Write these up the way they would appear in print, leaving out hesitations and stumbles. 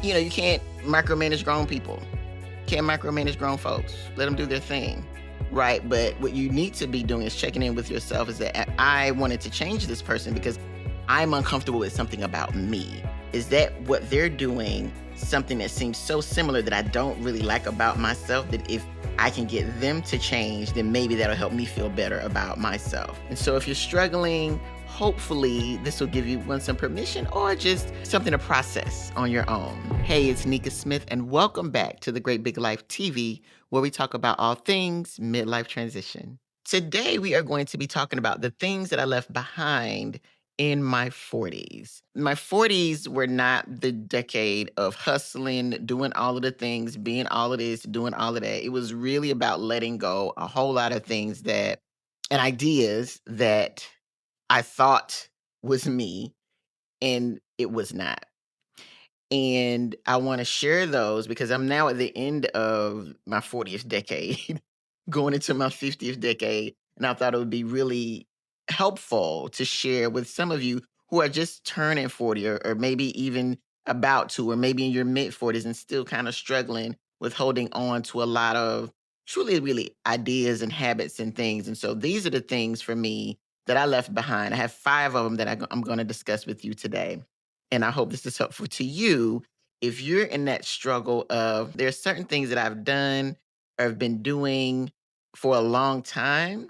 You can't micromanage grown people. Can't micromanage grown folks. Let them do their thing. Right. But what you need to be doing is checking in with yourself is that I wanted to change this person because I'm uncomfortable with something about me. Is that what they're doing something that seems so similar that I don't really like about myself that if I can get them to change, then maybe that'll help me feel better about myself. And so if you're struggling, hopefully this will give you some permission or just something to process on your own. Hey, it's Nika Smith, and welcome back to the Great Big Life TV, where we talk about all things midlife transition. Today, we are going to be talking about the things that I left behind in my 40s. My 40s were not the decade of hustling, doing all of the things, being all of this, doing all of that. It was really about letting go a whole lot of things that and ideas that I thought was me, and it was not. And I want to share those because I'm now at the end of my 40th decade, going into my 50th decade. And I thought it would be really helpful to share with some of you who are just turning 40 or maybe even about to, or maybe in your mid 40s and still kind of struggling with holding on to a lot of truly, really ideas and habits and things. And so these are the things for me that I left behind. I have five of them that I'm going to discuss with you today. And I hope this is helpful to you if you're in that struggle of there's certain things that I've done or have been doing for a long time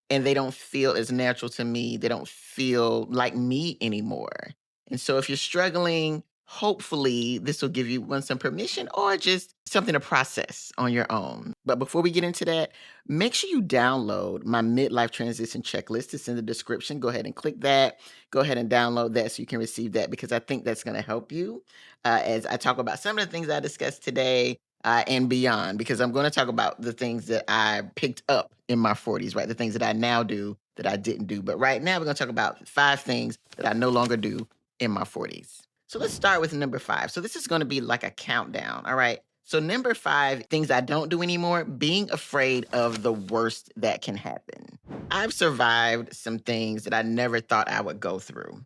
and they don't feel as natural to me. They don't feel like me anymore. And so if you're struggling, hopefully this will give you some permission or just something to process on your own. But before we get into that, make sure you download my midlife transition checklist. It's in the description. Go ahead and click that. Go ahead and download that so you can receive that because I think that's going to help you as I talk about some of the things I discussed today and beyond, because I'm going to talk about the things that I picked up in my 40s, right? The things that I now do that I didn't do. But right now, we're going to talk about five things that I no longer do in my 40s. So let's start with number five. So this is going to be like a countdown, all right? So, number five, things I don't do anymore, being afraid of the worst that can happen. I've survived some things that I never thought I would go through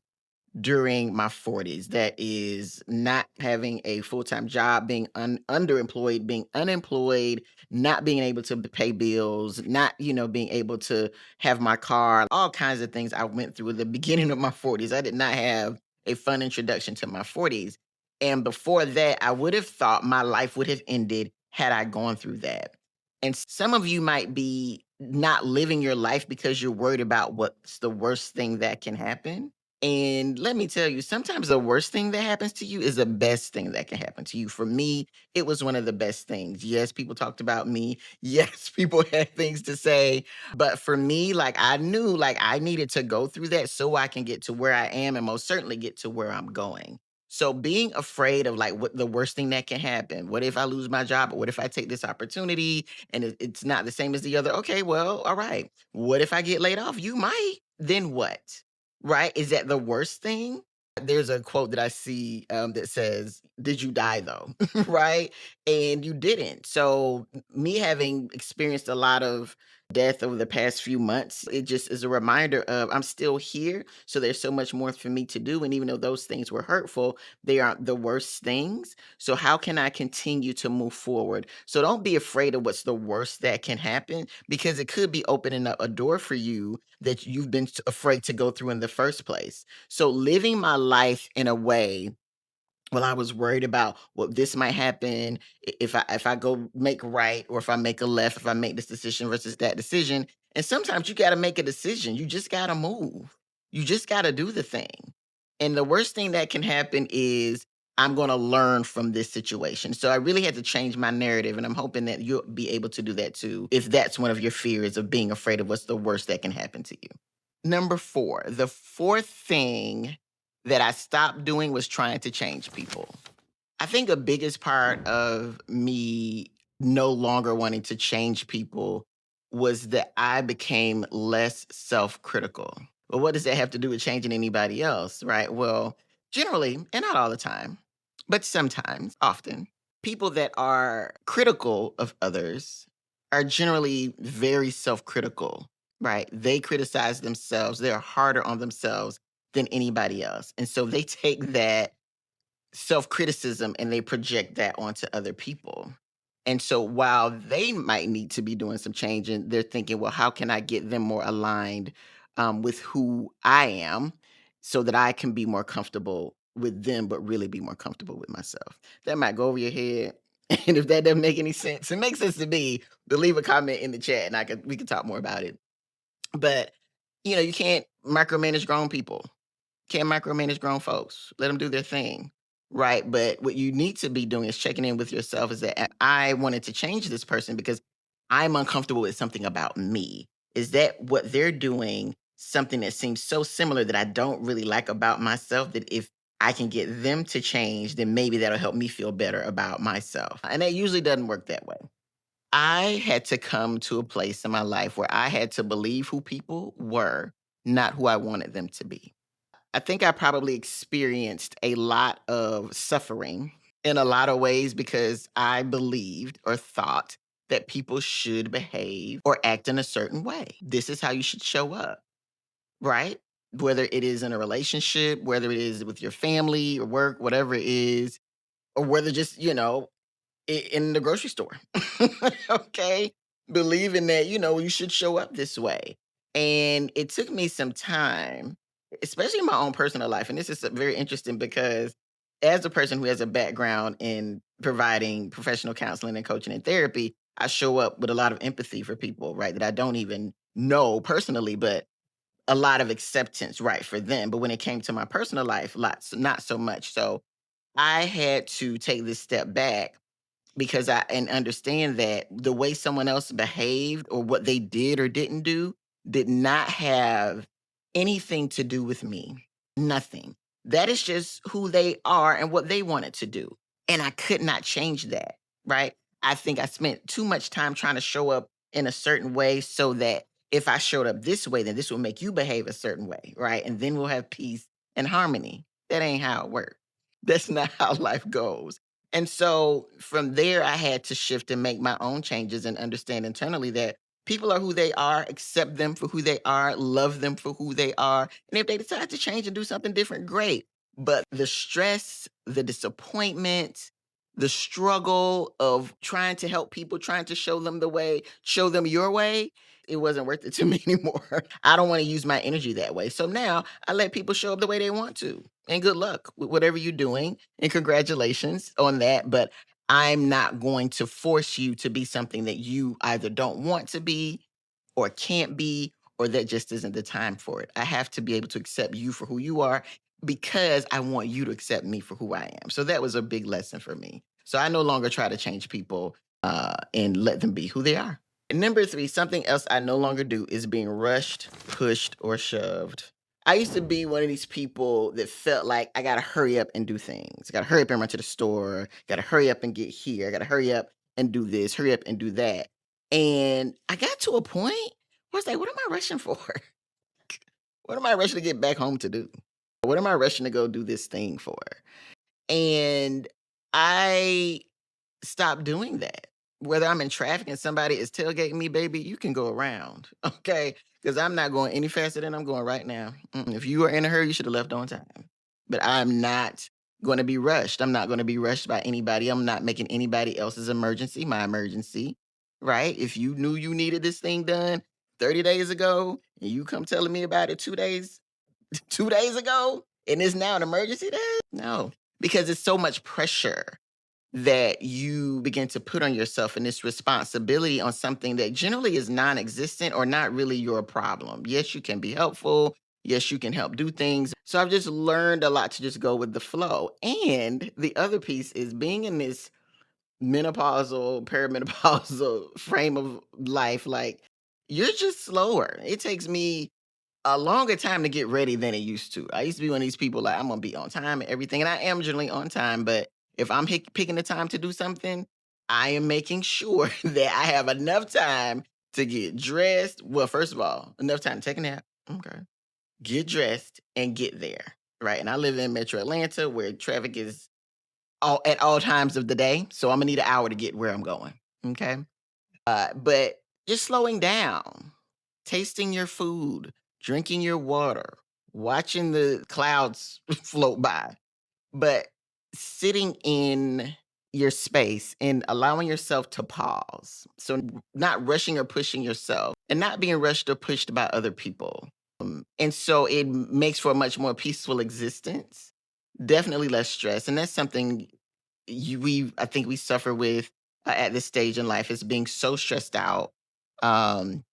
during my 40s. That is not having a full-time job, being underemployed, being unemployed, not being able to pay bills, not, being able to have my car, all kinds of things I went through at the beginning of my 40s. I did not have a fun introduction to my 40s. And before that, I would have thought my life would have ended had I gone through that. And some of you might be not living your life because you're worried about what's the worst thing that can happen. And let me tell you, sometimes the worst thing that happens to you is the best thing that can happen to you. For me, it was one of the best things. Yes, people talked about me. Yes, people had things to say. But for me, like I knew like I needed to go through that so I can get to where I am and most certainly get to where I'm going. So being afraid of like what the worst thing that can happen. What if I lose my job? Or what if I take this opportunity and it's not the same as the other? Okay, well, all right. What if I get laid off? You might. Then what? Right? Is that the worst thing? There's a quote that I see that says, "Did you die though?" Right? And you didn't. So, me having experienced a lot of death over the past few months, it just is a reminder of I'm still here. So, there's so much more for me to do. And even though those things were hurtful, they aren't the worst things. So, how can I continue to move forward? So, don't be afraid of what's the worst that can happen because it could be opening up a door for you that you've been afraid to go through in the first place. So living my life in a way, well, I was worried about what this might happen if I go make right or if I make a left, if I make this decision versus that decision. And sometimes you got to make a decision. You just got to move. You just got to do the thing. And the worst thing that can happen is I'm going to learn from this situation. So I really had to change my narrative, and I'm hoping that you'll be able to do that too if that's one of your fears of being afraid of what's the worst that can happen to you. Number four, the fourth thing that I stopped doing was trying to change people. I think the biggest part of me no longer wanting to change people was that I became less self-critical. Well, what does that have to do with changing anybody else, right? Well, generally, and not all the time, but sometimes, often, people that are critical of others are generally very self-critical, right? They criticize themselves. They're harder on themselves than anybody else. And so they take that self-criticism and they project that onto other people. And so while they might need to be doing some change and they're thinking, well, how can I get them more aligned with who I am so that I can be more comfortable with them, but really be more comfortable with myself? That might go over your head. And if that doesn't make any sense, it makes sense to me. To leave a comment in the chat and we can talk more about it. But you can't micromanage grown people. Can't micromanage grown folks. Let them do their thing. Right. But what you need to be doing is checking in with yourself is that I wanted to change this person because I'm uncomfortable with something about me. Is that what they're doing? Something that seems so similar that I don't really like about myself that if I can get them to change, then maybe that'll help me feel better about myself. And that usually doesn't work that way. I had to come to a place in my life where I had to believe who people were, not who I wanted them to be. I think I probably experienced a lot of suffering in a lot of ways because I believed or thought that people should behave or act in a certain way. This is how you should show up, right? Whether it is in a relationship, whether it is with your family or work, whatever it is, or whether just, in the grocery store. Okay? Believing that, you should show up this way. And it took me some time, especially in my own personal life. And this is very interesting because as a person who has a background in providing professional counseling and coaching and therapy, I show up with a lot of empathy for people, right? That I don't even know personally, but a lot of acceptance, right, for them. But when it came to my personal life, lots, not so much. So I had to take this step back because I and understand that the way someone else behaved or what they did or didn't do did not have anything to do with me. Nothing. That is just who they are and what they wanted to do. And I could not change that, right? I think I spent too much time trying to show up in a certain way so that if I showed up this way, then this will make you behave a certain way, right? And then we'll have peace and harmony. That ain't how it works. That's not how life goes. And so from there, I had to shift and make my own changes and understand internally that people are who they are, accept them for who they are, love them for who they are. And if they decide to change and do something different, great. But the stress, the disappointment, the struggle of trying to help people, trying to show them the way, show them your way, it wasn't worth it to me anymore. I don't want to use my energy that way. So now I let people show up the way they want to. And good luck with whatever you're doing. And congratulations on that. But I'm not going to force you to be something that you either don't want to be or can't be, or that just isn't the time for it. I have to be able to accept you for who you are because I want you to accept me for who I am. So that was a big lesson for me. So I no longer try to change people and let them be who they are. And number three, something else I no longer do is being rushed, pushed, or shoved. I used to be one of these people that felt like I gotta hurry up and do things. I gotta hurry up and run to the store. Gotta hurry up and get here. I gotta hurry up and do this. Hurry up and do that. And I got to a point where it's like, what am I rushing for? What am I rushing to get back home to do? What am I rushing to go do this thing for? And I stop doing that. Whether I'm in traffic and somebody is tailgating me, baby, you can go around, okay? Because I'm not going any faster than I'm going right now. If you were in a hurry, you should have left on time. But I'm not going to be rushed. I'm not going to be rushed by anybody. I'm not making anybody else's emergency my emergency, right? If you knew you needed this thing done 30 days ago and you come telling me about it 2 days, 2 days ago, and it's now an emergency, then no, because it's so much pressure that you begin to put on yourself and this responsibility on something that generally is non-existent or not really your problem. Yes, you can be helpful. Yes, you can help do things. So I've just learned a lot to just go with the flow. And the other piece is being in this menopausal, perimenopausal frame of life, like you're just slower. It takes me a longer time to get ready than it used to. I used to be one of these people like I'm gonna be on time and everything, and I am generally on time. But if I'm picking the time to do something, I am making sure that I have enough time to get dressed. Well, first of all, enough time to take a nap. Okay, get dressed and get there. Right, and I live in Metro Atlanta where traffic is all at all times of the day, so I'm gonna need an hour to get where I'm going. Okay, but just slowing down, tasting your food, drinking your water, watching the clouds float by. But sitting in your space and allowing yourself to pause. So, not rushing or pushing yourself and not being rushed or pushed by other people. And so it makes for a much more peaceful existence, definitely less stress. And that's something I think we suffer with at this stage in life is being so stressed out,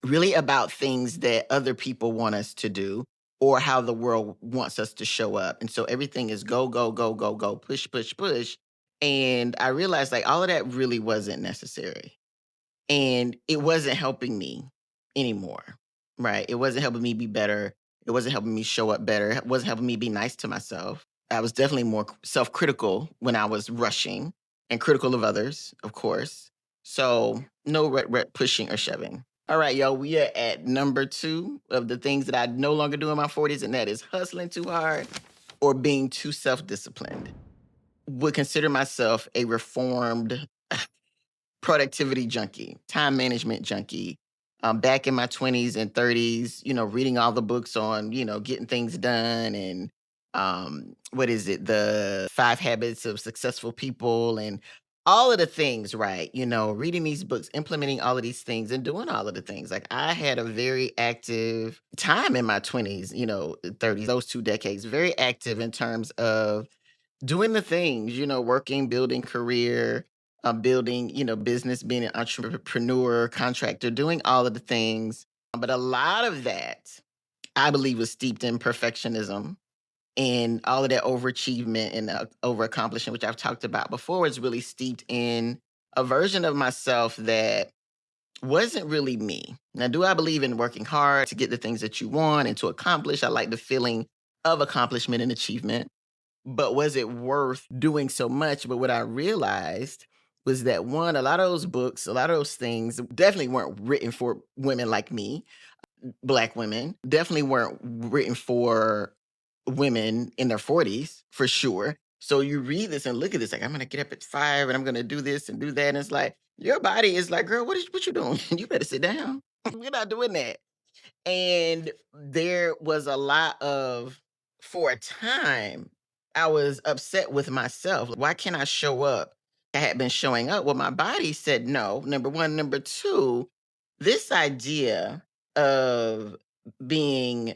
really about things that other people want us to do or how the world wants us to show up. And so everything is go, go, go, go, go, push, push, push. And I realized like all of that really wasn't necessary and it wasn't helping me anymore. Right. It wasn't helping me be better. It wasn't helping me show up better. It wasn't helping me be nice to myself. I was definitely more self critical when I was rushing and critical of others, of course. So, no pushing or shoving. All right, y'all, we are at number two of the things that I no longer do in my 40s, and that is hustling too hard or being too self disciplined. Would consider myself a reformed productivity junkie, time management junkie. Back in my 20s and 30s, reading all the books on, getting things done and what is it, the 5 habits of successful people and all of the things, right? Reading these books, implementing all of these things and doing all of the things. Like I had a very active time in my 20s, 30s, those 2 decades, very active in terms of doing the things, working, building career, building, business, being an entrepreneur, contractor, doing all of the things. But a lot of that, I believe, was steeped in perfectionism and all of that overachievement and over accomplishment, which I've talked about before, is really steeped in a version of myself that wasn't really me. Now, do I believe in working hard to get the things that you want and to accomplish? I like the feeling of accomplishment and achievement, but was it worth doing so much? But what I realized was that one, a lot of those books, a lot of those things definitely weren't written for women like me, Black women, definitely weren't written for women in their 40s for sure. So you read this and look at this, like, I'm gonna get up at 5 and I'm gonna do this and do that. And it's like, your body is like, girl, what you doing? You better sit down. We're not doing that. And there was a lot of for a time, I was upset with myself. Why can't I show up? I had been showing up. Well, my body said no, number one. Number two, this idea of being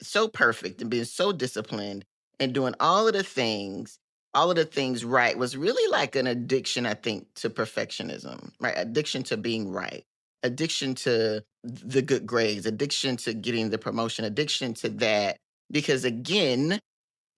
so perfect and being so disciplined and doing all of the things right was really like an addiction, I think, to perfectionism, right? Addiction to being right, addiction to the good grades, addiction to getting the promotion, addiction to that. Because again,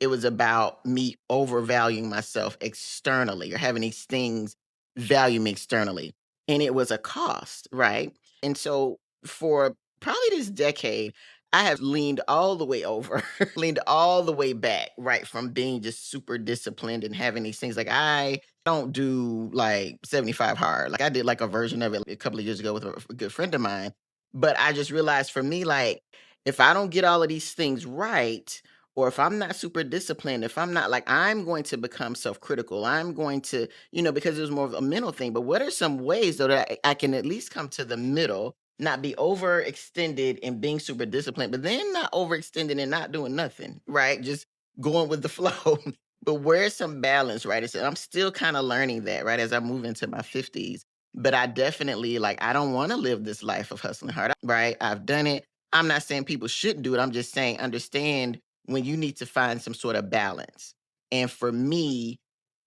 it was about me overvaluing myself externally or having these things value me externally. And it was a cost, right? And so for probably this decade, I have leaned all the way over, leaned all the way back, right? From being just super disciplined and having these things. Like I don't do like 75 hard. Like I did like a version of it a couple of years ago with a good friend of mine. But I just realized for me, like, if I don't get all of these things right, or if I'm not super disciplined, if I'm not like, I'm going to become self critical. I'm going to, because it was more of a mental thing. But what are some ways though that I can at least come to the middle, not be overextended in being super disciplined, but then not overextended and not doing nothing, right? Just going with the flow. But where's some balance, right? I'm still kind of learning that, right? As I move into my 50s. But I definitely like, I don't want to live this life of hustling hard, right? I've done it. I'm not saying people shouldn't do it. I'm just saying understand when you need to find some sort of balance. And for me,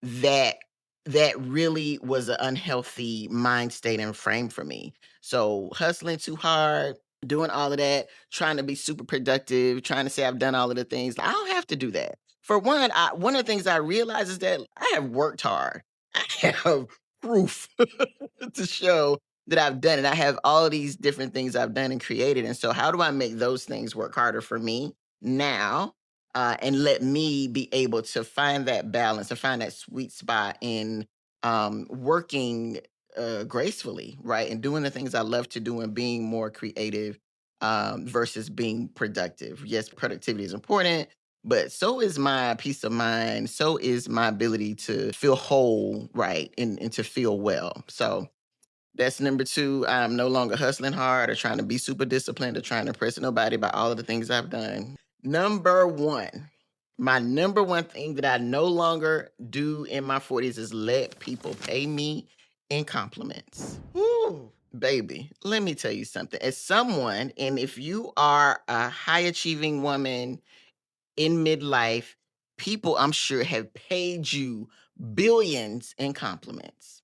that that really was an unhealthy mind state and frame for me. So hustling too hard, doing all of that, trying to be super productive, trying to say I've done all of the things. I don't have to do that. For one, one of the things I realize is that I have worked hard. I have proof to show that I've done it. I have all of these different things I've done and created. And so, how do I make those things work harder for me now? And let me be able to find that balance and find that sweet spot in working gracefully, right? And doing the things I love to do and being more creative versus being productive. Yes, productivity is important, but so is my peace of mind. So is my ability to feel whole, right? And to feel well. So that's number two. I'm no longer hustling hard or trying to be super disciplined or trying to impress nobody by all of the things I've done. Number one, My number one thing that I no longer do in my 40s is let people pay me in compliments. Woo, baby, let me tell you something. As someone, and if you are a high achieving woman in midlife, people I'm sure have paid you billions in compliments.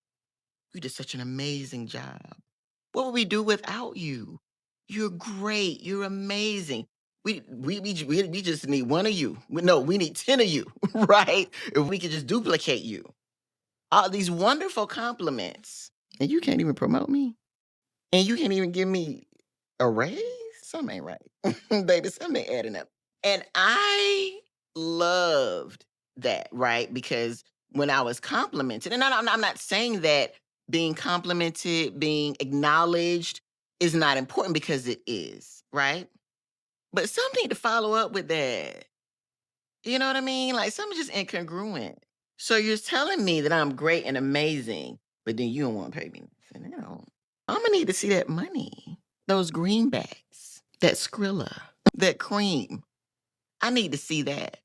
You did such an amazing job. What would we do without you? You're great. You're amazing. We just need one of you. No, we need 10 of you, right? If we could just duplicate you. All these wonderful compliments. And you can't even promote me. And you can't even give me a raise? Something ain't right. Baby, something ain't adding up. And I loved that, right? Because when I was complimented, and I'm not saying that being complimented, being acknowledged is not important because it is, right? But some need to follow up with that. You know what I mean? Like something's just incongruent. So you're telling me that I'm great and amazing, but then you don't want to pay me nothing. I'm gonna need to see that money, those greenbacks, that Skrilla, that cream. I need to see that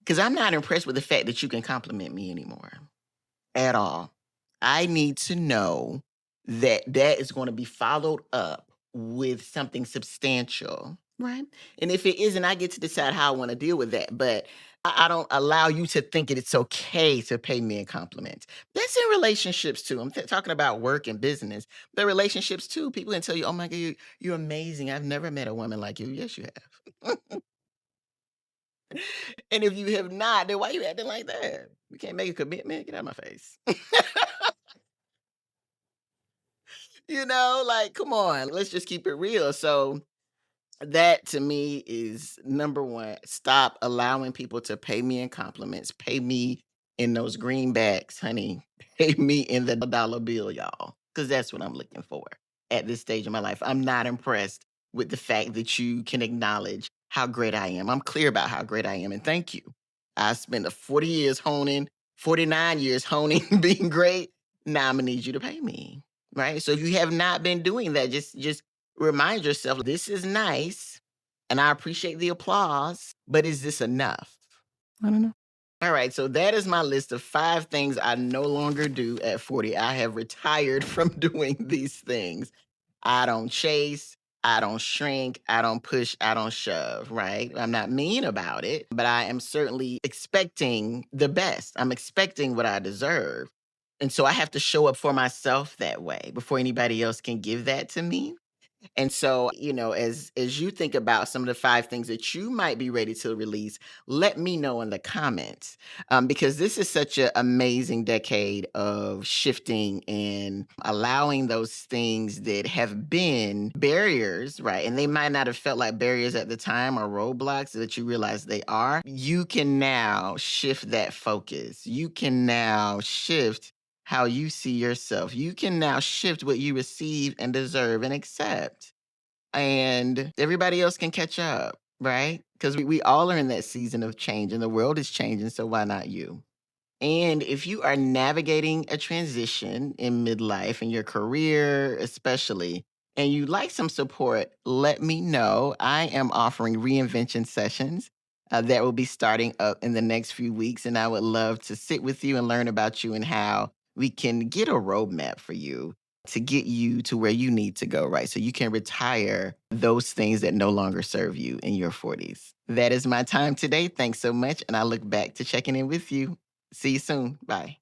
because I'm not impressed with the fact that you can compliment me anymore at all. I need to know that that is going to be followed up with something substantial, right? And if it isn't, I get to decide how I want to deal with that. But I don't allow you to think that it's okay to pay me in compliments. That's in relationships too. I'm talking about work and business, but relationships too. People can tell you, "Oh my God, you're amazing. I've never met a woman like you." Yes, you have. And if you have not, then why you acting like that? You can't make a commitment. Get out of my face. Like, come on, let's just keep it real. So that to me is number one. Stop allowing people to pay me in compliments. Pay me in those greenbacks, honey. Pay me in the dollar bill, y'all. Because that's what I'm looking for at this stage of my life. I'm not impressed with the fact that you can acknowledge how great I am. I'm clear about how great I am. And thank you. I spent a 40 years honing, 49 years honing, being great. Now I'm gonna need you to pay me. Right. So if you have not been doing that, just remind yourself this is nice and I appreciate the applause, but is this enough? I don't know. All right, so that is my list of 5 things I no longer do at 40. I have retired from doing these things. I don't chase, I don't shrink, I don't push, I don't shove, right? I'm not mean about it, but I am certainly expecting the best. I'm expecting what I deserve. And so I have to show up for myself that way before anybody else can give that to me. And so, as you think about some of the 5 things that you might be ready to release, let me know in the comments, because this is such an amazing decade of shifting and allowing those things that have been barriers, right? And they might not have felt like barriers at the time or roadblocks that you realize they are. You can now shift that focus. You can now shift how you see yourself. You can now shift what you receive and deserve and accept. And everybody else can catch up, right? Because we all are in that season of change and the world is changing. So why not you? And if you are navigating a transition in midlife, in your career especially, and you'd like some support, let me know. I am offering reinvention sessions that will be starting up in the next few weeks. And I would love to sit with you and learn about you and how we can get a roadmap for you to get you to where you need to go, right? So you can retire those things that no longer serve you in your 40s. That is my time today. Thanks so much. And I look back to checking in with you. See you soon. Bye.